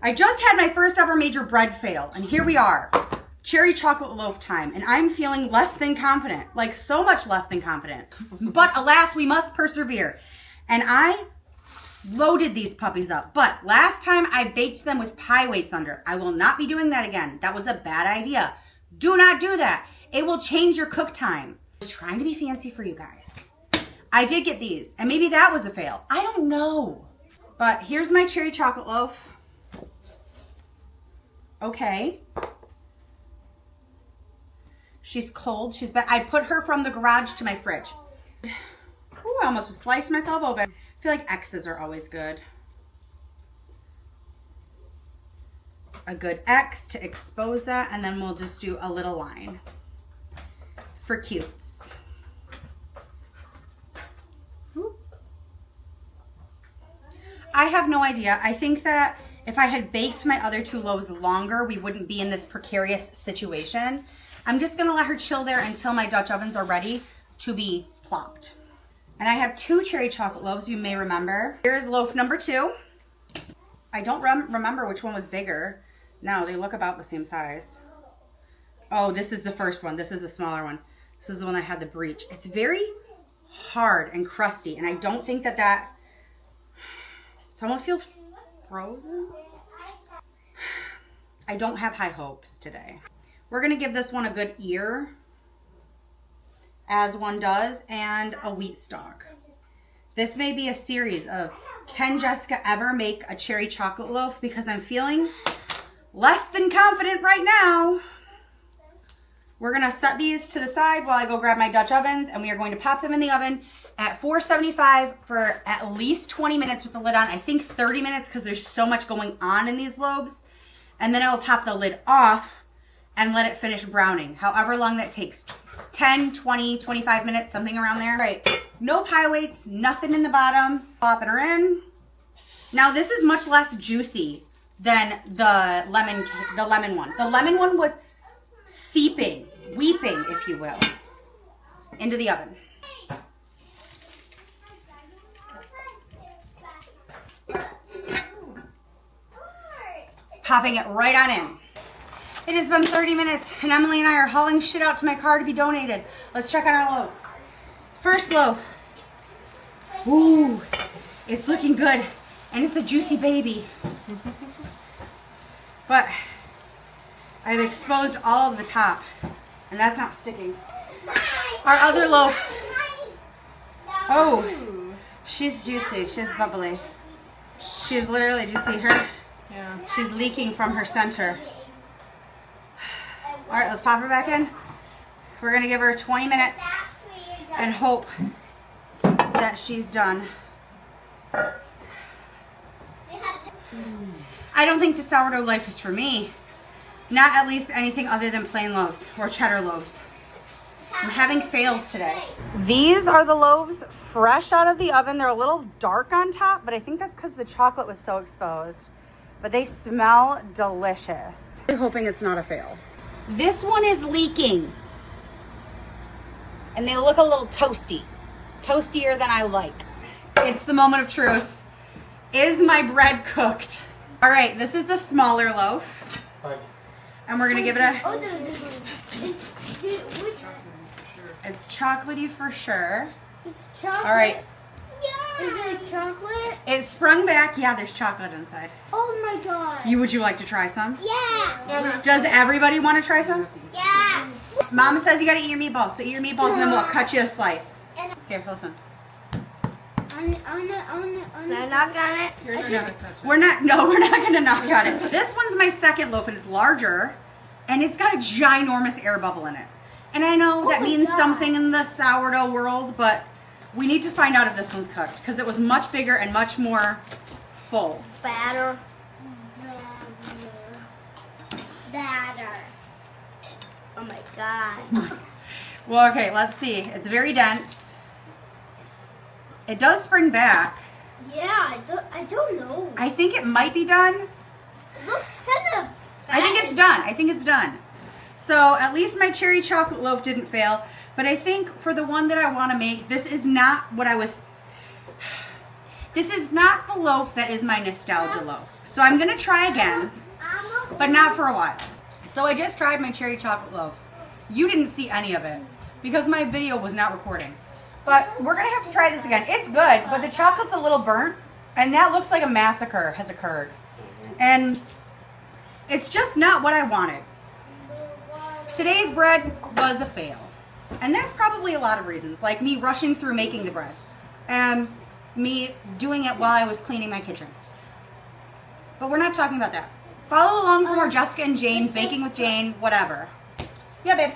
I just had my first ever major bread fail, and here we are. Cherry chocolate loaf time, and I'm feeling less than confident, like so much less than confident. But alas, we must persevere. And I loaded these puppies up, but last time I baked them with pie weights under. I will not be doing that again. That was a bad idea. Do not do that. It will change your cook time. I was trying to be fancy for you guys. I did get these, and maybe that was a fail. I don't know. But here's my cherry chocolate loaf. Okay. She's cold. I put her from the garage to my fridge. Ooh, I almost just sliced myself open. I feel like X's are always good. A good X to expose that, and then we'll just do a little line for cutes. Ooh. I have no idea. I think that if I had baked my other 2 loaves longer, we wouldn't be in this precarious situation. I'm just gonna let her chill there until my Dutch ovens are ready to be plopped. And I have 2 cherry chocolate loaves, you may remember. Here's loaf number 2. I don't remember which one was bigger. No, they look about the same size. Oh, this is the first one. This is the smaller one. This is the one that had the breach. It's very hard and crusty, and I don't think that it almost feels frozen. I don't have high hopes today. We're gonna give this one a good ear, as one does, and a wheat stalk. This may be a series of, can Jessica ever make a cherry chocolate loaf? Because I'm feeling less than confident right now. We're gonna set these to the side while I go grab my Dutch ovens, and we are going to pop them in the oven at 475 for at least 20 minutes with the lid on. I think 30 minutes because there's so much going on in these loaves. And then I will pop the lid off and let it finish browning, however long that takes. 10, 20, 25 minutes, something around there. Right, no pie weights, nothing in the bottom. Popping her in. Now this is much less juicy than the lemon one. The lemon one was seeping, weeping, if you will, into the oven. Popping it right on in. It has been 30 minutes, and Emily and I are hauling shit out to my car to be donated. Let's check on our loaves. First loaf. Ooh, it's looking good, and it's a juicy baby. But I've exposed all of the top, and that's not sticking. Our other loaf. Oh, she's juicy. She's bubbly. She's literally, do you see her? Yeah. She's leaking from her center. All right, let's pop her back in. We're gonna give her 20 minutes and hope that she's done. I don't think the sourdough life is for me. Not at least anything other than plain loaves or cheddar loaves. I'm having fails today. These are the loaves fresh out of the oven. They're a little dark on top, but I think that's because the chocolate was so exposed. But they smell delicious. I'm hoping it's not a fail. This one is leaking. And they look a little toasty. Toastier than I like. It's the moment of truth. Is my bread cooked? All right, this is the smaller loaf. And we're gonna give it a... Oh, no. It's chocolatey for sure. It's chocolate. All right. Yeah. Is it chocolate? It sprung back. Yeah, there's chocolate inside. Oh my god. Would you like to try some? Yeah. Does everybody want to try some? Yeah. Mama says you gotta eat your meatballs. So eat your meatballs and then we'll cut you a slice. Here, listen. Can I knock on it? You're not gonna touch it. We're not gonna knock on it. This one's my second loaf and it's larger and it's got a ginormous air bubble in it. And I know that my means God. something in the sourdough world, but we need to find out if this one's cooked because it was much bigger and much more full. Batter. Oh my god. Well, okay, let's see. It's very dense. It does spring back. Yeah, I don't know. I think it might be done. It looks kind of I think it's done. I think it's done. So at least my cherry chocolate loaf didn't fail. But I think for the one that I want to make, this is not what I was... This is not the loaf that is my nostalgia loaf. So I'm gonna try again, but not for a while. So I just tried my cherry chocolate loaf. You didn't see any of it because my video was not recording. But we're gonna have to try this again. It's good, but the chocolate's a little burnt, and that looks like a massacre has occurred. And it's just not what I wanted. Today's bread was a fail. And that's probably a lot of reasons, like me rushing through making the bread and me doing it while I was cleaning my kitchen. But we're not talking about that. Follow along for more Jessica and Jane, Baking with Jane, whatever. Yeah, babe.